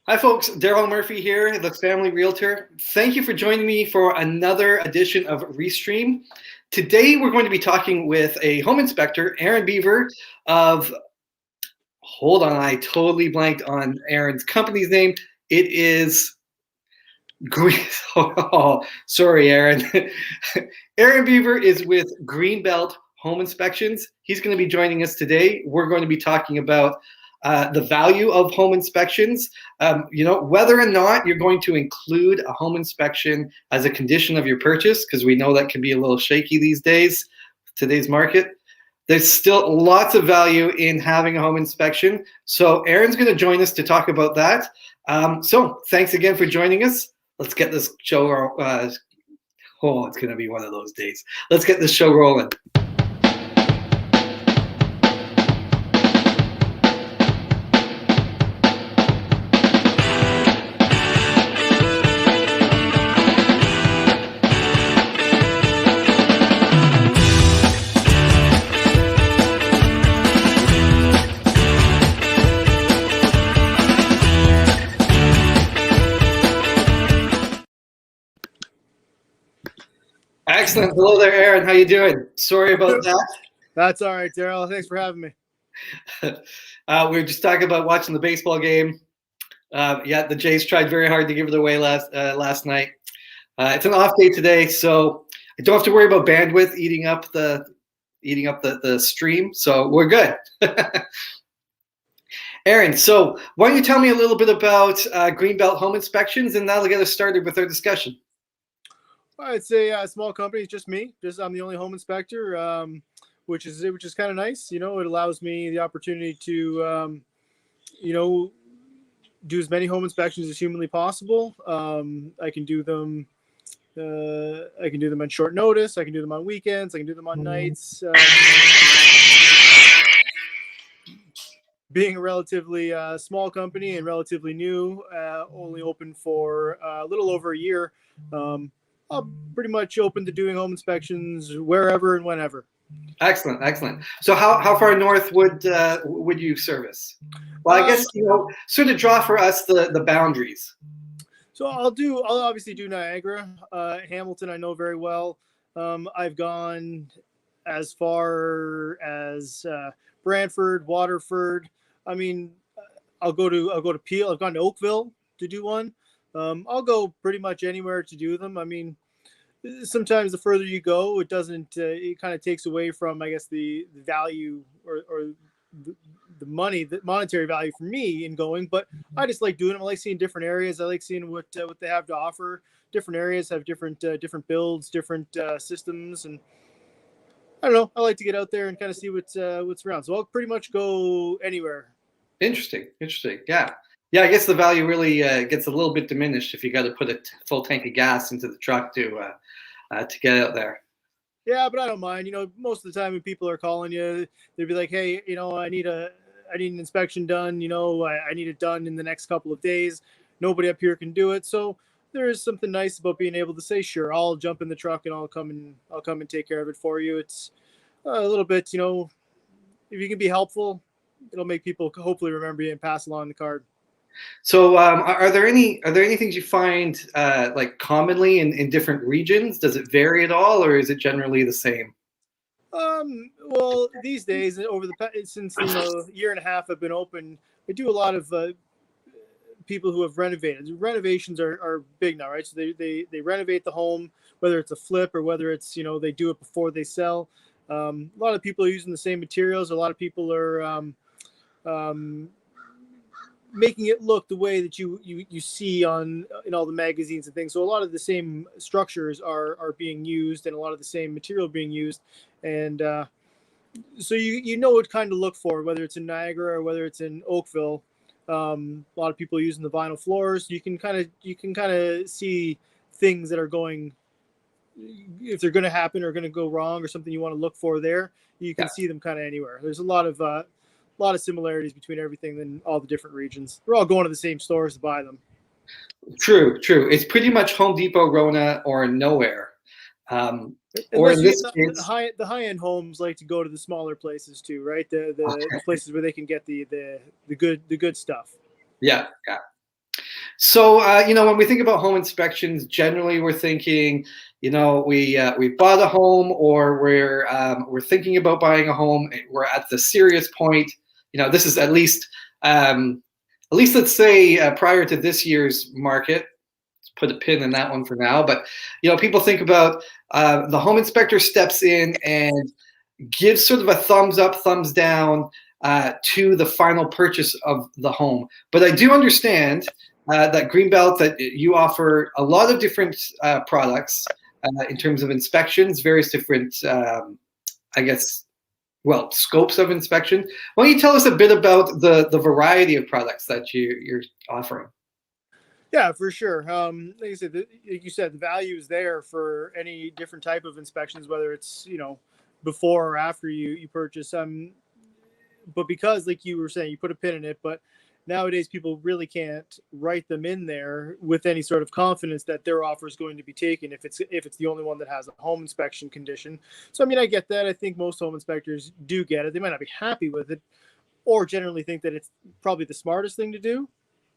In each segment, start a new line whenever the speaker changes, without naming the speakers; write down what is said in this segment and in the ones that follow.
Hi, folks. Daryl Murphy here, the Family Realtor. Thank you for joining me for another edition of Restream. Today, we're going to be talking with a home inspector, Aaron Beaver of, hold on, I totally blanked on Aaron's company's name. It is Green. Oh, sorry, Aaron. Aaron Beaver is with Greenbelt Home Inspections. He's going to be joining us today. We're going to be talking about the value of home inspections, whether or not you're going to include a home inspection as a condition of your purchase, because we know that can be a little shaky these days, today's market. There's still lots of value in having a home inspection. So Aaron's going to join us to talk about that. So thanks again for joining us. Let's get this show. It's going to be one of those days. Let's get this show rolling. Excellent. Hello there, Aaron. How you doing? Sorry about that.
That's all right, Daryl. Thanks for having me.
We were just talking about watching the baseball game. The Jays tried very hard to give it away last night. It's an off day today, so I don't have to worry about bandwidth eating up the stream. So we're good. Aaron, so why don't you tell me a little bit about Greenbelt Home Inspections, and that'll get us started with our discussion.
It's a small company. It's just me. I'm the only home inspector, which is kind of nice. It allows me the opportunity to, do as many home inspections as humanly possible. I can do them. I can do them on short notice. I can do them on weekends. I can do them on nights. Being a relatively small company and relatively new, only open for a little over a year. I'm pretty much open to doing home inspections wherever and whenever.
Excellent. So how far north would you service? Well, I guess sort of draw for us the boundaries.
So I'll obviously do Niagara, Hamilton. I know very well. I've gone as far as Brantford, Waterford. I mean, I'll go to Peel. I've gone to Oakville to do one. I'll go pretty much anywhere to do them. I mean, sometimes the further you go, it doesn't. It kind of takes away from, I guess, the value or the monetary value for me in going. But I just like doing them. I like seeing different areas. I like seeing what they have to offer. Different areas have different builds, different systems, and I don't know. I like to get out there and kind of see what's around. So I'll pretty much go anywhere.
Interesting. Yeah, I guess the value really gets a little bit diminished if you got to put a full tank of gas into the truck to get out there.
Yeah, but I don't mind. Most of the time when people are calling you, they'd be like, "Hey, I need an inspection done. I need it done in the next couple of days. Nobody up here can do it." So there is something nice about being able to say, "Sure, I'll jump in the truck and I'll come and take care of it for you." It's a little bit, if you can be helpful, it'll make people hopefully remember you and pass along the card.
So, are there any things you find like commonly in different regions? Does it vary at all, or is it generally the same?
Well, these days, since year and a half I've been open, I do a lot of people who have renovated. Renovations are big now, right? So they renovate the home, whether it's a flip or whether it's they do it before they sell. A lot of people are using the same materials. A lot of people are making it look the way that you see in all the magazines and things. So a lot of the same structures are being used, and a lot of the same material being used, and so you know what kind of look for, whether it's in Niagara or whether it's in Oakville. A lot of people are using the vinyl floors. You can kind of see things that are going, if they're going to happen or going to go wrong or something you want to look for there. You can see them kind of anywhere. There's a lot of similarities between everything in all the different regions. We're all going to the same stores to buy them.
True. It's pretty much Home Depot, Rona, or nowhere. Or in this case,
the high-end homes like to go to the smaller places too, right? The places where they can get the good stuff.
Yeah. So, when we think about home inspections, generally we're thinking, we bought a home, or we're thinking about buying a home. We're at the serious point. This is at least let's say prior to this year's market. Let's put a pin in that one for now. But people think about the home inspector steps in and gives sort of a thumbs up, thumbs down to the final purchase of the home. But I do understand that greenbelt, that you offer a lot of different products in terms of inspections, various different, I guess, scopes of inspection. Why don't you tell us a bit about the variety of products that you're offering?
Yeah, for sure. Like you said, the value is there for any different type of inspections, whether it's before or after you purchase. But because, like you were saying, you put a pin in it, but nowadays people really can't write them in there with any sort of confidence that their offer is going to be taken if it's the only one that has a home inspection condition. So I mean, I get that. I think most home inspectors do get it. They might not be happy with it, or generally think that it's probably the smartest thing to do,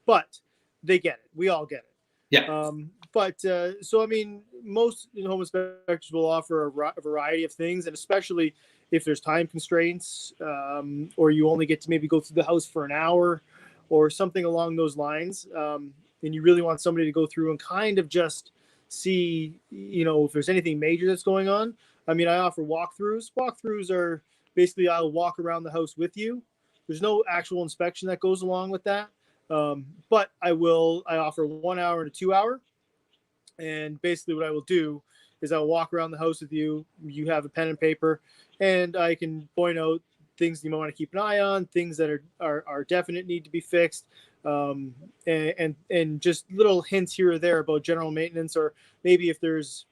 but they get it. We all get it.
Yeah.
So I mean, most home inspectors will offer a variety of things, and especially if there's time constraints, or you only get to maybe go through the house for an hour, or something along those lines, and you really want somebody to go through and kind of just see, if there's anything major that's going on. I mean, I offer walkthroughs. Walkthroughs are basically, I'll walk around the house with you. There's no actual inspection that goes along with that. But I offer 1 hour and a 2 hour. And basically what I will do is I'll walk around the house with you. You have a pen and paper, and I can point out things you might want to keep an eye on, things that are definite, need to be fixed. And just little hints here or there about general maintenance, or maybe if there's,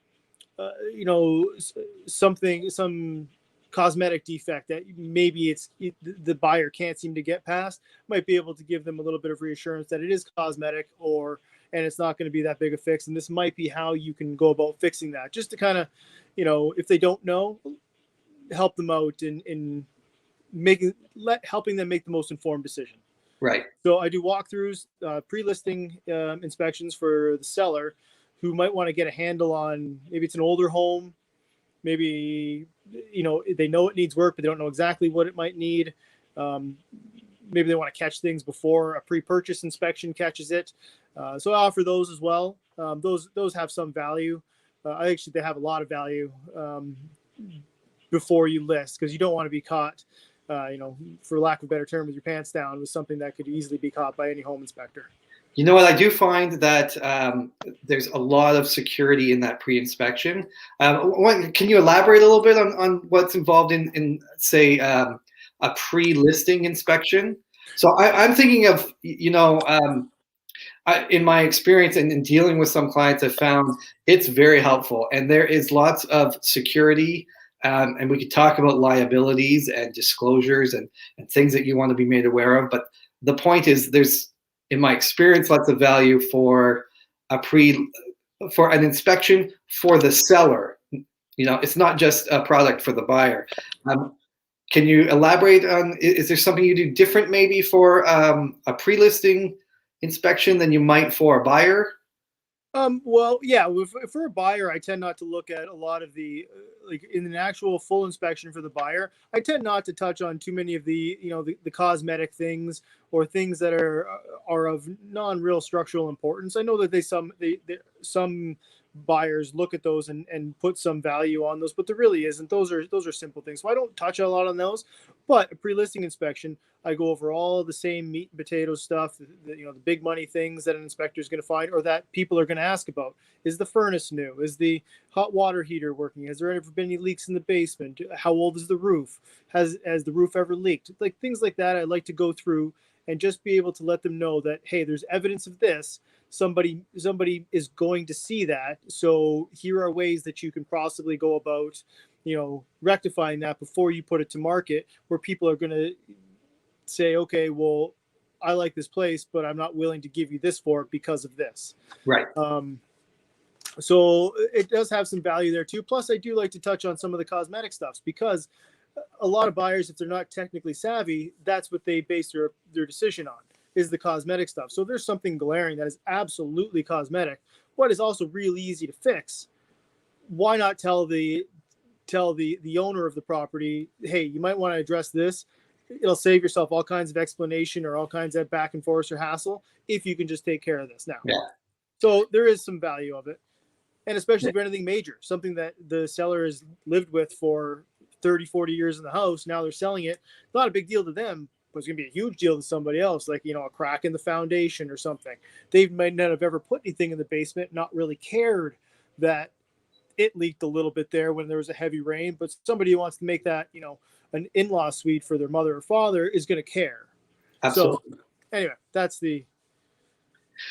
some cosmetic defect that maybe the buyer can't seem to get past, might be able to give them a little bit of reassurance that it is cosmetic, and it's not going to be that big a fix. And this might be how you can go about fixing that, just to kind of, if they don't know, help them out in helping them make the most informed decision.
Right.
So I do walkthroughs, pre-listing inspections for the seller who might want to get a handle on, maybe it's an older home, maybe they know it needs work, but they don't know exactly what it might need. Maybe they want to catch things before a pre-purchase inspection catches it. So I offer those as well. Those have some value. Actually, they have a lot of value before you list, because you don't want to be caught, for lack of a better term, with your pants down with something that could easily be caught by any home inspector.
You know what? I do find that there's a lot of security in that pre-inspection. Can you elaborate a little bit on what's involved in say, a pre-listing inspection? So I'm thinking of, in my experience and in dealing with some clients, I've found it's very helpful. And there is lots of security, and we could talk about liabilities and disclosures and things that you want to be made aware of. But the point is, there's, in my experience, lots of value for an inspection for the seller. It's not just a product for the buyer. Can you elaborate on, is there something you do different maybe for a pre-listing inspection than you might for a buyer?
Well, yeah, for a buyer, I tend not to look at a lot of the, like in an actual full inspection for the buyer, I tend not to touch on too many of the, the cosmetic things, or things that are of non-real structural importance. I know that some buyers look at those and put some value on those, but there really isn't. Those are simple things. So I don't touch a lot on those. But a pre-listing inspection, I go over all the same meat and potato stuff, the big money things that an inspector is going to find, or that people are going to ask about. Is the furnace new? Is the hot water heater working? Has there ever been any leaks in the basement? How old is the roof? Has the roof ever leaked? Like things like that, I like to go through and just be able to let them know that, hey, there's evidence of this. Somebody is going to see that. So here are ways that you can possibly go about, rectifying that before you put it to market, where people are going to say, okay, well, I like this place, but I'm not willing to give you this for it because of this.
Right.
So it does have some value there too. Plus, I do like to touch on some of the cosmetic stuffs, because a lot of buyers, if they're not technically savvy, that's what they base their decision on. is the cosmetic stuff. So if there's something glaring that is absolutely cosmetic, but is also really easy to fix, why not tell the owner of the property, hey, you might want to address this. It'll save yourself all kinds of explanation or all kinds of back and forth or hassle if you can just take care of this now.
Yeah.
So there is some value of it. And especially for anything major, something that the seller has lived with for 30, 40 years in the house. Now they're selling it. Not a big deal to them, but it's going to be a huge deal to somebody else, like, a crack in the foundation or something. They might not have ever put anything in the basement, not really cared that it leaked a little bit there when there was a heavy rain, but somebody who wants to make that, an in-law suite for their mother or father is going to care.
Absolutely.
So anyway, that's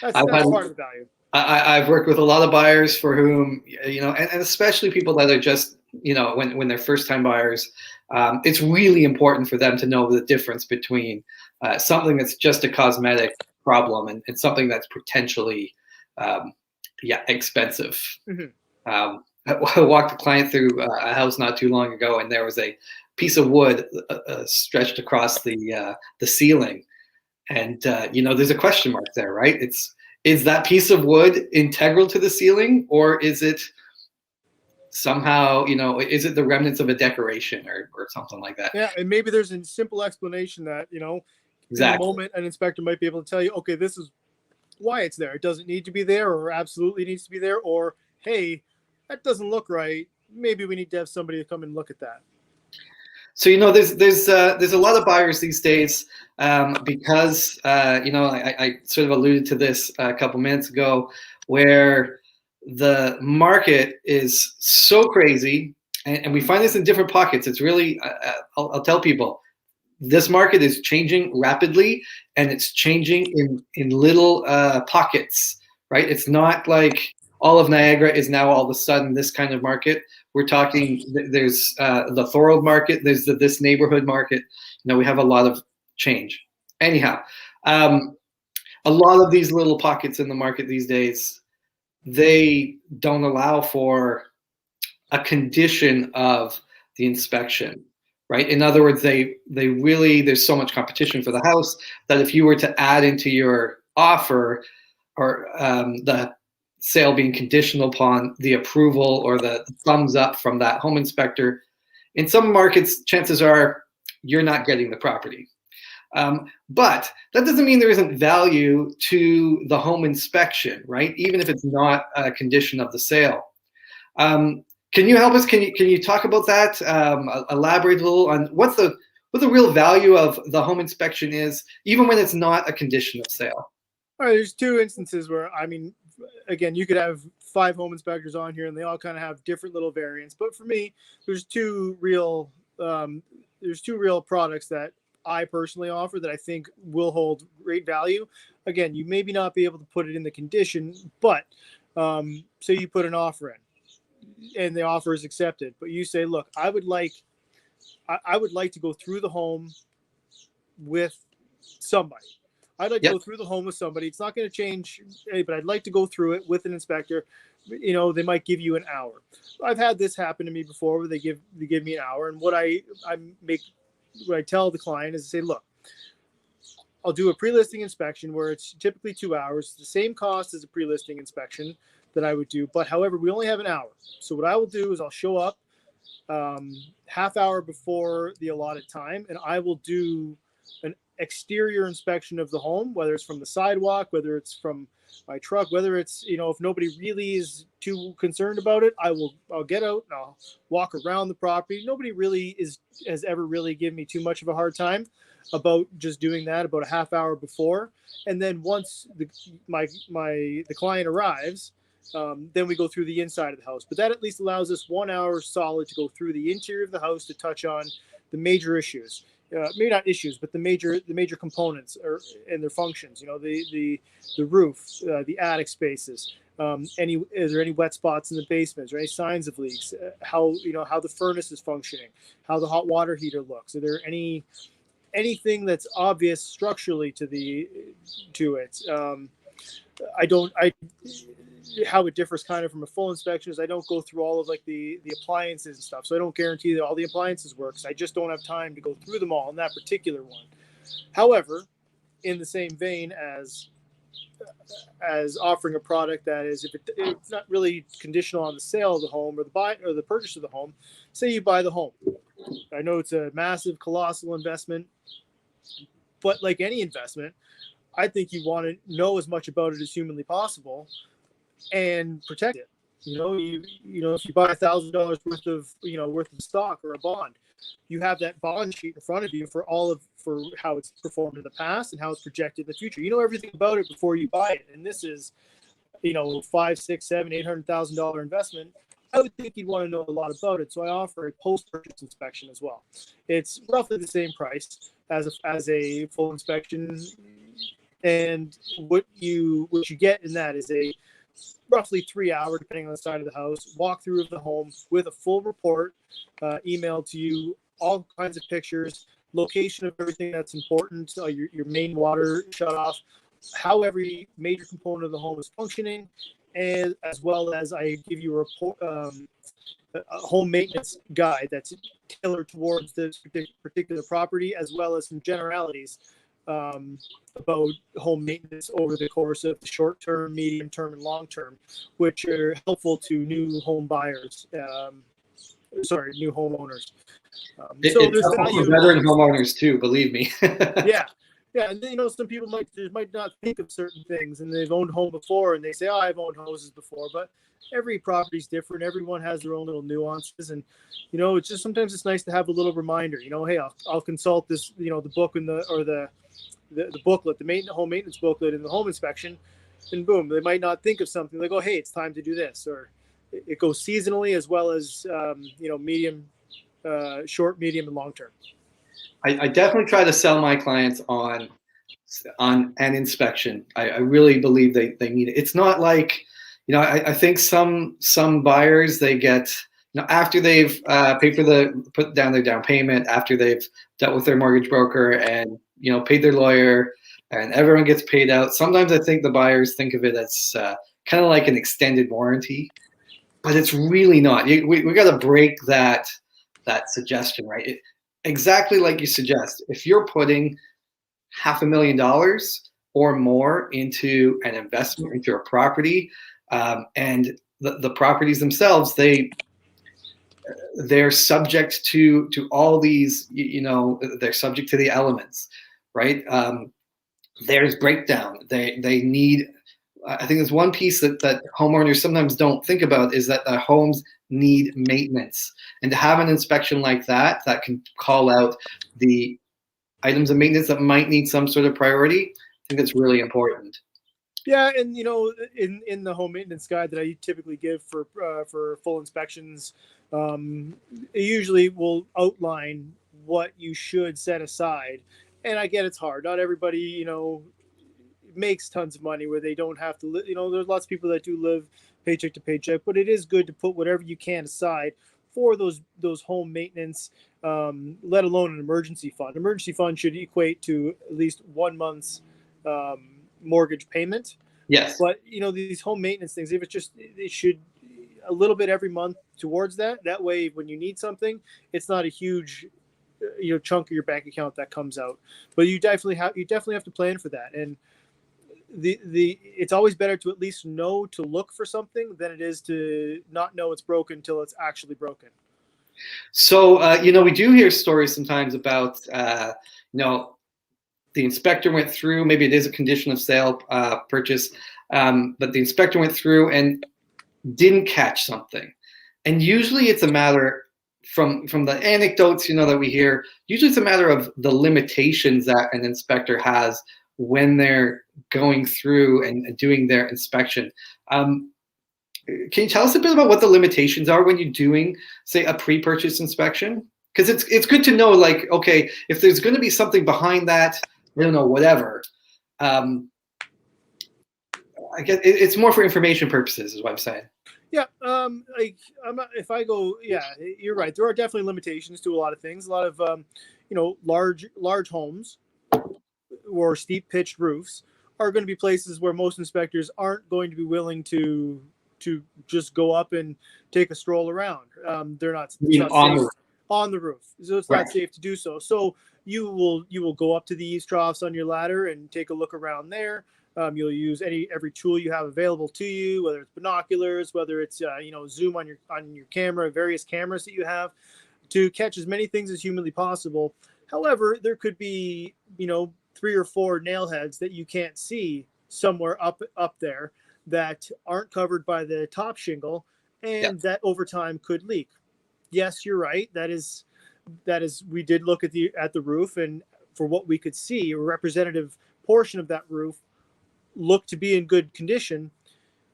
part of the value.
I've worked with a lot of buyers for whom, and especially people that are just, when they're first time buyers, it's really important for them to know the difference between something that's just a cosmetic problem and something that's potentially, expensive.
Mm-hmm.
I walked a client through a house not too long ago, and there was a piece of wood stretched across the ceiling. And, there's a question mark there, right? Is that piece of wood integral to the ceiling, or is it somehow, is it the remnants of a decoration or something like that?
Yeah, and maybe there's a simple explanation that,
Exactly.
in the moment, an inspector might be able to tell you, okay, this is why it's there. It doesn't need to be there, or absolutely needs to be there, or, hey, that doesn't look right. Maybe we need to have somebody to come and look at that.
So there's a lot of buyers these days because I sort of alluded to this a couple minutes ago, where the market is so crazy, and we find this in different pockets. It's really I'll tell people, this market is changing rapidly, and it's changing in little pockets, right? It's not like all of Niagara is now all of a sudden this kind of market. We're talking, there's the Thorold market, there's this neighborhood market. We have a lot of change. Anyhow, a lot of these little pockets in the market these days, they don't allow for a condition of the inspection, right? In other words, they really, there's so much competition for the house that if you were to add into your offer, or the sale being conditional upon the approval or the thumbs up from that home inspector, in some markets, chances are you're not getting the property. But that doesn't mean there isn't value to the home inspection, right? Even if it's not a condition of the sale. Can you help us? Can you talk about that? Elaborate a little on what the real value of the home inspection is, even when it's not a condition of sale.
All right, there's two instances where, again, you could have 5 home inspectors on here and they all kind of have different little variants. But for me, there's two real products that I personally offer that I think will hold great value. Again, you maybe not be able to put it in the condition, but say you put an offer in and the offer is accepted, but you say, look, I would like to go through the home with somebody. I'd like to go through the home with somebody. It's not going to change, but I'd like to go through it with an inspector. They might give you an hour. I've had this happen to me before, where they give me an hour, and what I tell the client is, I say, look, I'll do a pre-listing inspection where it's typically 2 hours. It's the same cost as a pre-listing inspection that I would do, but however, we only have an hour. So what I will do is I'll show up half hour before the allotted time, and I will do an exterior inspection of the home, whether it's from the sidewalk, whether it's from my truck, whether it's, if nobody really is too concerned about it, I'll get out and I'll walk around the property. Nobody really has ever really given me too much of a hard time about just doing that about a half hour before. And then once the client arrives, then we go through the inside of the house. But that at least allows us 1 hour solid to go through the interior of the house to touch on the major issues. Maybe not issues, but the major components and their functions. The roof, the attic spaces. Is there any wet spots in the basement? Is there any signs of leaks? How the furnace is functioning? How the hot water heater looks? Are there anything that's obvious structurally to it? How it differs kind of from a full inspection is I don't go through all of the appliances and stuff. So I don't guarantee that all the appliances work. I just don't have time to go through them all in that particular one. However, in the same vein as offering a product that is, if it's not really conditional on the sale of the home or the purchase of the home. Say you buy the home. I know it's a massive, colossal investment, but like any investment, I think you want to know as much about it as humanly possible and protect it. If you buy $1,000 worth of stock or a bond, you have that bond sheet in front of you for how it's performed in the past and how it's projected in the future. You know everything about it before you buy it. And this is, $5, 6, 7, $800,000 investment. I would think you'd want to know a lot about it. So I offer a post-purchase inspection as well. It's roughly the same price as a full inspection. And what you get in that is a roughly 3 hour, depending on the side of the house, walkthrough of the home with a full report emailed to you, all kinds of pictures, location of everything that's important, your main water shut off, how every major component of the home is functioning, and as well as I give you a report, a home maintenance guide that's tailored towards this particular property, as well as some generalities about home maintenance over the course of the short term, medium term, and long term, which are helpful to new home buyers. New homeowners.
It's helpful for veteran homeowners too, believe me.
Yeah. And some people might not think of certain things, and they've owned a home before, and they say, "Oh, I've owned houses before," but every property's different. Everyone has their own little nuances, and it's just sometimes it's nice to have a little reminder. Hey, I'll consult this, the book the booklet, the home maintenance booklet in the home inspection, and boom, they might not think of something. They go, "Hey, it's time to do this," or it goes seasonally as well as medium, short, medium, and long term.
I definitely try to sell my clients on an inspection. I really believe they need it. It's not like, I think some buyers, they get, after they've put down their down payment, after they've dealt with their mortgage broker and, paid their lawyer, and everyone gets paid out. Sometimes I think the buyers think of it as kind of like an extended warranty, but it's really not. We got to break that suggestion, right? Exactly like you suggest. If you're putting $500,000 or more into an investment, into a property, and the properties themselves, they're subject to all these, they're subject to the elements, right? There's breakdown. They need. I think there's one piece that homeowners sometimes don't think about is that the homes need maintenance, and to have an inspection like that can call out the items of maintenance that might need some sort of priority. I think that's really important.
Yeah, and in the home maintenance guide that I typically give for full inspections, it usually will outline what you should set aside. And I get it's hard. Not everybody, makes tons of money where they don't have to live. There's lots of people that do live paycheck to paycheck, but it is good to put whatever you can aside for those home maintenance, let alone an emergency fund. Emergency fund should equate to at least 1 month's mortgage payment.
Yes.
But these home maintenance things, if it should a little bit every month towards that. That way, when you need something, it's not a huge chunk of your bank account that comes out. But you definitely have to plan for that. And it's always better to at least know to look for something than it is to not know it's broken until it's actually broken.
So, we do hear stories sometimes about, the inspector went through, maybe it is a condition of sale purchase, but the inspector went through and didn't catch something. And usually it's a matter, from the anecdotes, that we hear, usually it's a matter of the limitations that an inspector has when they're going through and doing their inspection. Can you tell us a bit about what the limitations are when you're doing, say, a pre-purchase inspection? Because it's good to know, like, okay, if there's going to be something behind that, I don't know, whatever. I guess it's more for information purposes, is what I'm saying.
Yeah, if I go, yeah, you're right. There are definitely limitations to a lot of things. A lot of, large homes or steep pitched roofs are going to be places where most inspectors aren't going to be willing to just go up and take a stroll around. They're not,
on the roof.
On the roof, so it's not safe to do so. So you will go up to the eaves troughs on your ladder and take a look around there. You'll use every tool you have available to you, whether it's binoculars, whether it's zoom on your camera, various cameras that you have, to catch as many things as humanly possible. However, there could be 3 or 4 nail heads that you can't see somewhere up there that aren't covered by the top shingle, and that over time could leak. Yes, you're right. That is we did look at the roof, and for what we could see, a representative portion of that roof looked to be in good condition.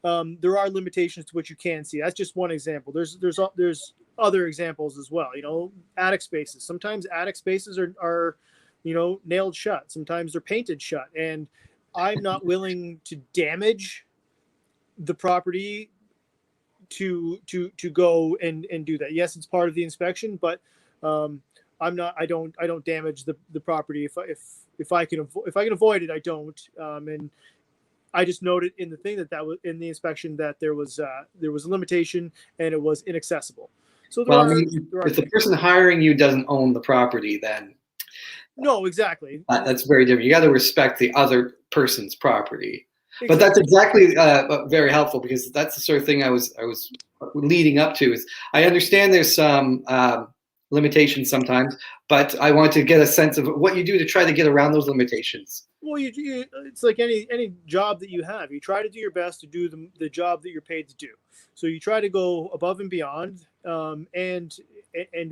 There are limitations to what you can see. That's just one example. There's other examples as well. Attic spaces. Sometimes attic spaces are nailed shut. Sometimes they're painted shut, and I'm not willing to damage the property to go and do that. Yes, it's part of the inspection, but I don't damage the property if I can avoid it. I don't. And I just noted in the thing that was in the inspection that there was a limitation and it was inaccessible. So
if the person hiring you doesn't own the property, then
no, exactly.
That's very different. You got to respect the other person's property. Exactly. But that's exactly very helpful, because that's the sort of thing I was leading up to. Is I understand there's some limitations sometimes, but I want to get a sense of what you do to try to get around those limitations.
Well, it's like any job that you have. You try to do your best to do the job that you're paid to do. So you try to go above and beyond, and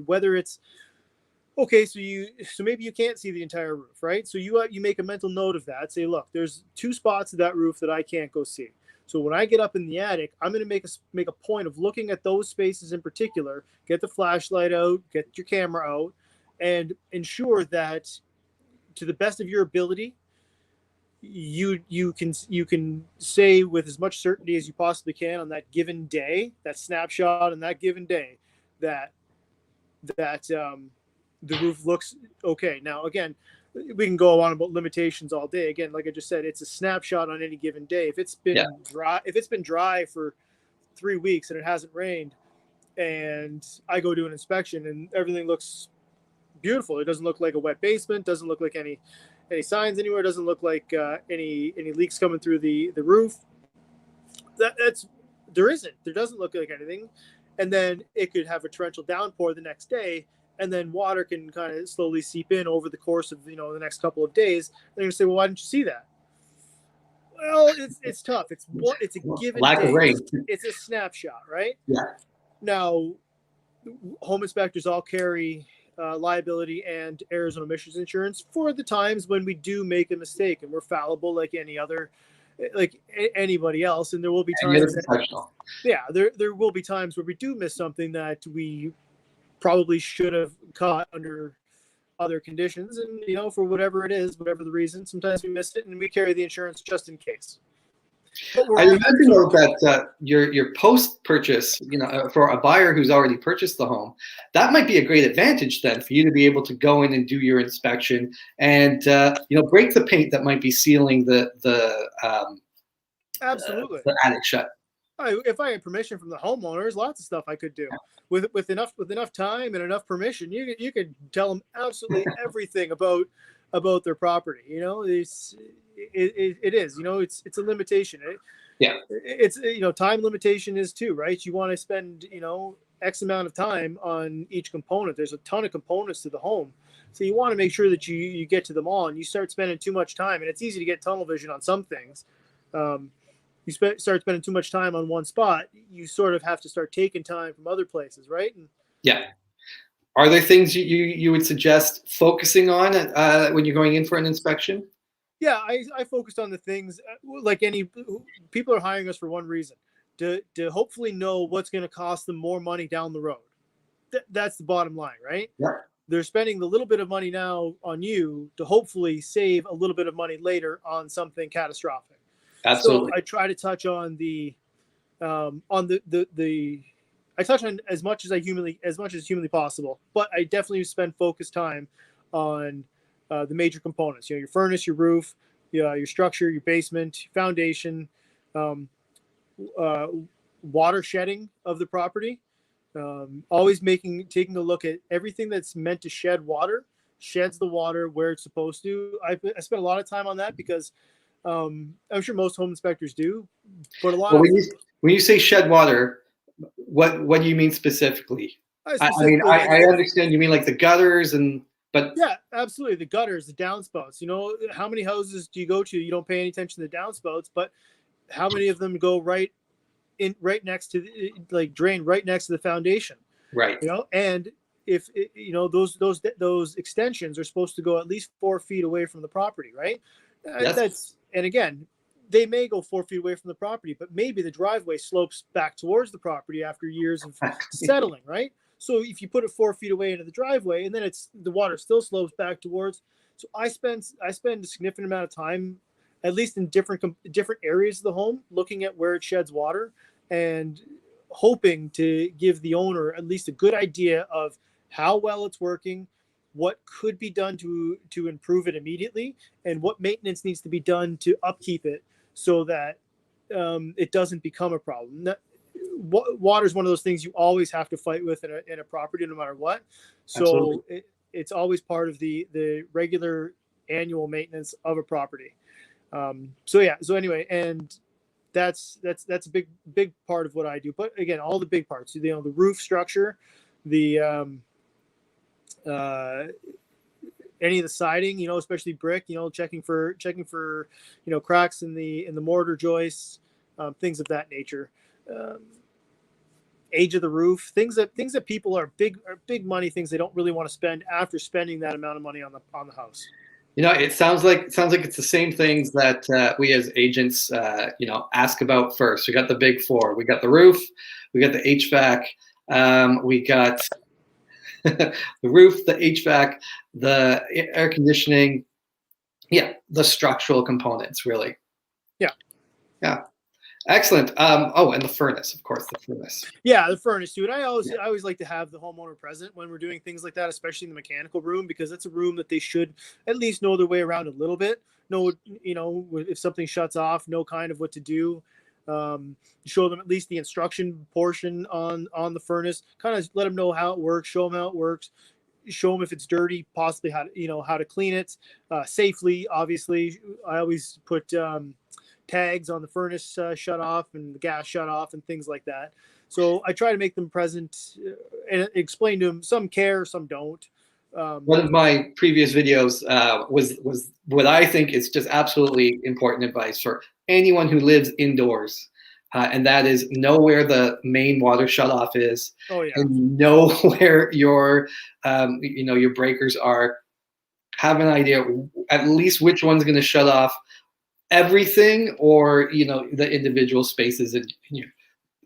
whether it's okay, so maybe you can't see the entire roof, right? So you make a mental note of that. Say, look, there's 2 spots of that roof that I can't go see. So when I get up in the attic, I'm going to make a point of looking at those spaces in particular. Get the flashlight out, get your camera out, and ensure that, to the best of your ability, you can say with as much certainty as you possibly can on that given day, that snapshot on that given day, that the roof looks okay. Now, again, we can go on about limitations all day. Again, like I just said, it's a snapshot on any given day. If it's been dry for 3 weeks and it hasn't rained, and I go do an inspection and everything looks beautiful, it doesn't look like a wet basement, doesn't look like any signs anywhere, doesn't look like any leaks coming through the roof. There doesn't look like anything. And then it could have a torrential downpour the next day, and then water can kind of slowly seep in over the course of the next couple of days. They're going to say, well, why didn't you see that? Well, it's tough. It's a given
lack
day.
Of rain.
It's a snapshot, right?
Yeah.
Now, home inspectors all carry liability and errors and omissions insurance for the times when we do make a mistake, and we're fallible like anybody else. And there will be times there will be times where we do miss something that we probably should have caught under other conditions, and for whatever it is, whatever the reason, sometimes we missed it, and we carry the insurance just in case.
I imagine though that your post-purchase, for a buyer who's already purchased the home, that might be a great advantage then for you to be able to go in and do your inspection and break the paint that might be sealing the
absolutely
the attic shut.
If I had permission from the homeowner, there's lots of stuff I could do with enough time and enough permission. You could tell them absolutely everything about their property. It is, it's a limitation. It's time limitation is too, right? You want to spend X amount of time on each component. There's a ton of components to the home, so you want to make sure that you get to them all. And you start spending too much time, and it's easy to get tunnel vision on some things. You start spending too much time on one spot, you sort of have to start taking time from other places, right?
Are there things you would suggest focusing on when you're going in for an inspection?
Yeah, I focused on the things like any people are hiring us for one reason, to hopefully know what's going to cost them more money down the road. That's the bottom line, right?
Yeah.
They're spending the little bit of money now on you to hopefully save a little bit of money later on something catastrophic.
Absolutely.
So I try to touch on I touch on as much as humanly possible, but I definitely spend focused time on the major components. Your furnace, your roof, your structure, your basement, foundation, water shedding of the property. Always taking a look at everything that's meant to shed water sheds the water where it's supposed to. I spent a lot of time on that because I'm sure most home inspectors do, but a lot
Well,
of
when you say shed water, what do you mean specifically? I mean,
specifically
I understand you mean like the gutters but
yeah, absolutely. The gutters, the downspouts. How many houses do you go to? You don't pay any attention to the downspouts, but how many of them go right next to like drain right next to the foundation?
right.
And if those extensions are supposed to go at least 4 feet away from the property, right?
Yes.
And again, they may go 4 feet away from the property, but maybe the driveway slopes back towards the property after years of settling, right? So if you put it 4 feet away into the driveway, and then the water still slopes back towards. So I spend a significant amount of time, at least in different areas of the home, looking at where it sheds water and hoping to give the owner at least a good idea of how well it's working, what could be done to improve it immediately, and what maintenance needs to be done to upkeep it so that it doesn't become a problem. Water is one of those things you always have to fight with in a property, no matter what. So it's always part of the regular annual maintenance of a property. So anyway, and that's a big part of what I do. But again, all the big parts, the roof structure, the any of the siding, especially brick, checking for cracks in the mortar joists, things of that nature. Age of the roof, things that people are big money things they don't really want to spend after spending that amount of money on the house.
It sounds like it's the same things that we as agents, ask about first. We got the big four. We got the roof. We got the HVAC. We got the roof, the HVAC, the air conditioning. Yeah, the structural components, really.
Yeah.
Yeah. Excellent. And the furnace, of course, the furnace.
Yeah, the furnace too. And I always like to have the homeowner present when we're doing things like that, especially in the mechanical room, because that's a room that they should at least know their way around a little bit. Know, if something shuts off, know kind of what to do. Show them at least the instruction portion on the furnace. Kind of let them know how it works. Show them how it works. Show them if it's dirty, possibly how to clean it safely. Obviously, I always put tags on the furnace shut off and the gas shut off and things like that. So I try to make them present and explain to them. Some care, some don't.
One of my previous videos was what I think is just absolutely important advice for anyone who lives indoors, and that is know where the main water shutoff is, and know where your breakers are. Have an idea at least which one's going to shut off everything, or the individual spaces in your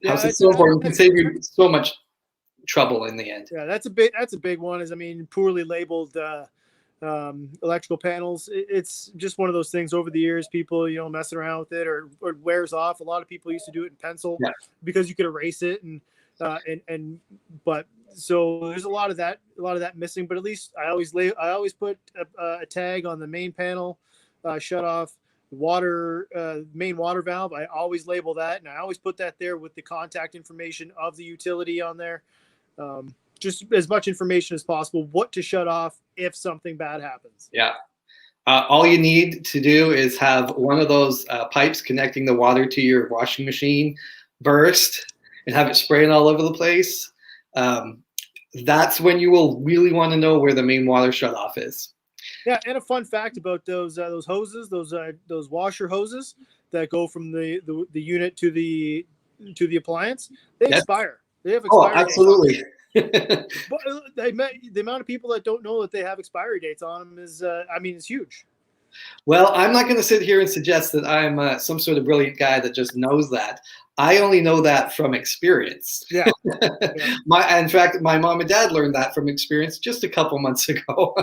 house. It's so important. It can save you so much trouble in the end.
Yeah, that's a big one. Poorly labeled electrical panels. It's just one of those things. Over the years, people messing around with it, or it wears off. A lot of people used to do it in pencil because you could erase it, but so there's a lot of that missing. But at least I always put a tag on the main panel shut off. Main water valve, I always label that, and I always put that there with the contact information of the utility on there. Just as much information as possible, what to shut off if something bad happens.
Yeah. All you need to do is have one of those pipes connecting the water to your washing machine burst and have it spraying all over the place. That's when you will really want to know where the main water shutoff is.
Yeah, and a fun fact about those hoses, those washer hoses that go from the unit to the appliance, they expire. They have expiry dates.
Absolutely.
But the amount of people that don't know that they have expiry dates on them is, it's huge.
Well, I'm not going to sit here and suggest that I'm some sort of brilliant guy that just knows that. I only know that from experience.
Yeah.
In fact, my mom and dad learned that from experience just a couple months ago.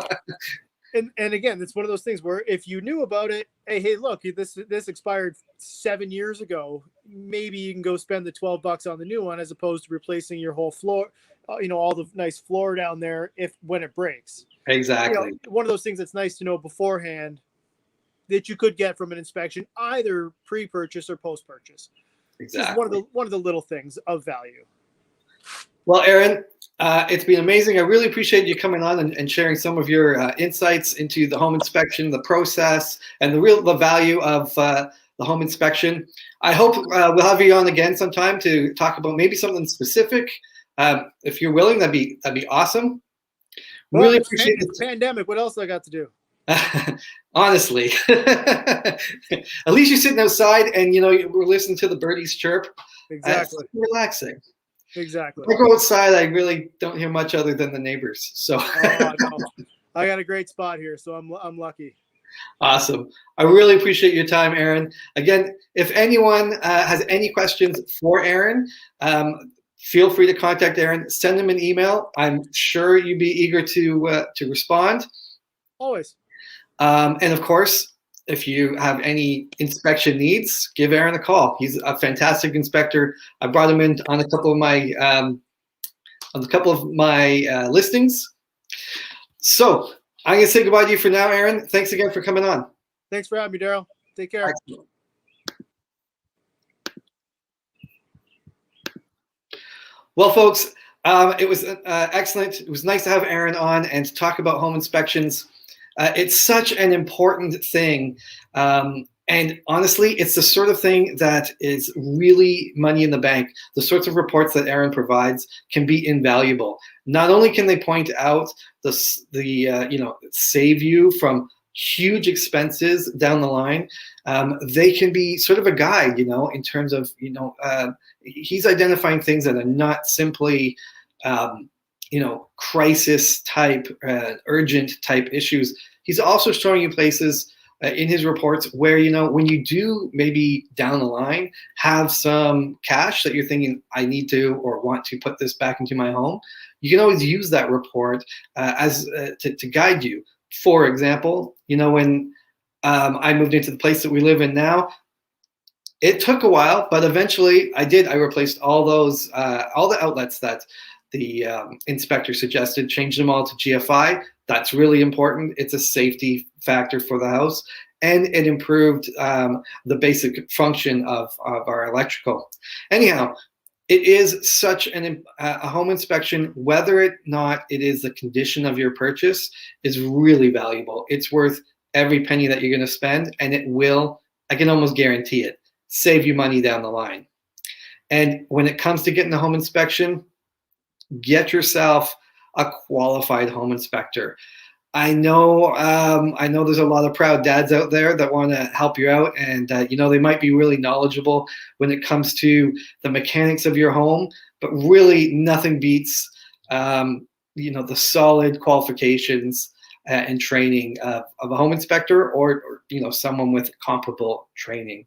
And again, it's one of those things where if you knew about it, hey, look, this expired 7 years ago. Maybe you can go spend the $12 on the new one as opposed to replacing your whole floor, all the nice floor down there when it breaks.
Exactly.
One of those things that's nice to know beforehand that you could get from an inspection, either pre-purchase or post-purchase.
Exactly.
Just one of the little things of value.
Well, Aaron, It's been amazing. I really appreciate you coming on and sharing some of your insights into the home inspection, the process, and the value of the home inspection. I hope we'll have you on again sometime to talk about maybe something specific. If you're willing, that'd be awesome.
Well,
Really appreciate
it's a pandemic. What else do I got to do?
Honestly, at least you're sitting outside and we're listening to the birdies chirp.
Exactly.
It's relaxing.
Exactly.
If I go outside, I really don't hear much other than the neighbors. So
no. I got a great spot here, so I'm lucky.
Awesome. I really appreciate your time, Aaron. Again, if anyone has any questions for Aaron, feel free to contact Aaron. Send him an email. I'm sure you'd be eager to respond.
Always.
And of course, if you have any inspection needs, give Aaron a call. He's a fantastic inspector. I brought him in on a couple of my listings. So I'm gonna say goodbye to you for now, Aaron. Thanks again for coming on.
Thanks for having me, Daryl. Take care.
Excellent. Well, folks, it was excellent. It was nice to have Aaron on and to talk about home inspections. It's such an important thing. And honestly, it's the sort of thing that is really money in the bank. The sorts of reports that Aaron provides can be invaluable. Not only can they point out save you from huge expenses down the line, they can be sort of a guide, in terms of, he's identifying things that are not simply, crisis type, urgent type issues. He's also showing you places in his reports where, when you do maybe down the line have some cash that you're thinking, I need to or want to put this back into my home, you can always use that report to guide you. For example, when I moved into the place that we live in now, it took a while, but eventually I did. I replaced all the outlets that the inspector suggested, changed them all to GFI. That's really important. It's a safety factor for the house, and it improved the basic function of our electrical. Anyhow, it is such a home inspection, whether or not it is the condition of your purchase, is really valuable. It's worth every penny that you're going to spend, and it will, I can almost guarantee it, save you money down the line. And when it comes to getting a home inspection, get yourself a qualified home inspector. I know there's a lot of proud dads out there that want to help you out, and they might be really knowledgeable when it comes to the mechanics of your home, but really nothing beats the solid qualifications and training of a home inspector or someone with comparable training.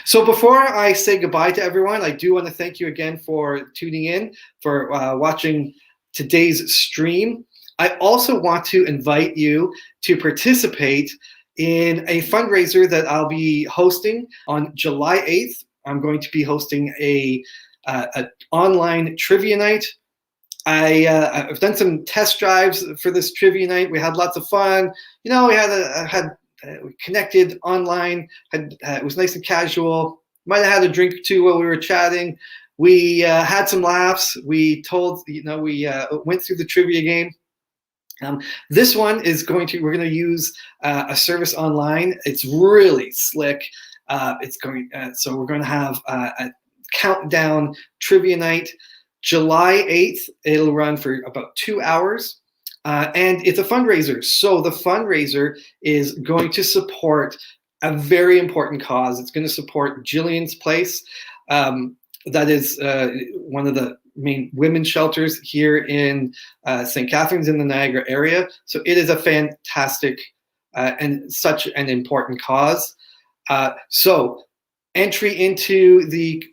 So before I say goodbye to everyone, I do want to thank you again for tuning in, for watching today's stream. I also want to invite you to participate in a fundraiser that I'll be hosting on July 8th. I'm going to be hosting an online trivia night. I've done some test drives for this trivia night. We had lots of fun. We we connected online. It was nice and casual. Might have had a drink or two while we were chatting. We had some laughs. We went through the trivia game. This one we're going to use a service online. It's really slick. So we're going to have a countdown trivia night, July 8th. It'll run for about 2 hours. And it's a fundraiser. So the fundraiser is going to support a very important cause. It's going to support Gillian's Place. That is one of the main women's shelters here in St. Catharines in the Niagara area. So it is a fantastic and such an important cause. So entry into the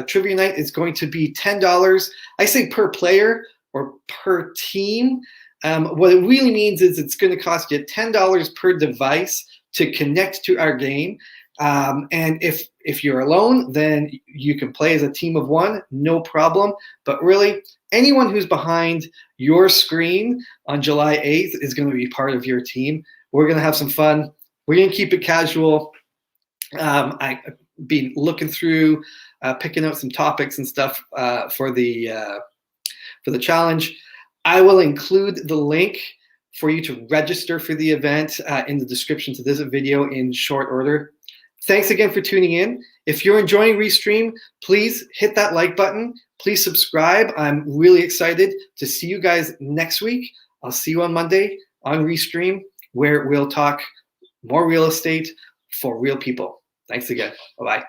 trivia night is going to be $10. I say per player or per team. What it really means is it's going to cost you $10 per device to connect to our game. And if you're alone, then you can play as a team of one, no problem. But really, anyone who's behind your screen on July 8th is going to be part of your team. We're going to have some fun. We're going to keep it casual. I've been looking through, picking out some topics and stuff for the for the challenge. I will include the link for you to register for the event in the description to this video in short order. Thanks again for tuning in. If you're enjoying Restream, please hit that like button. Please subscribe. I'm really excited to see you guys next week. I'll see you on Monday on Restream, where we'll talk more real estate for real people. Thanks again. Bye-bye.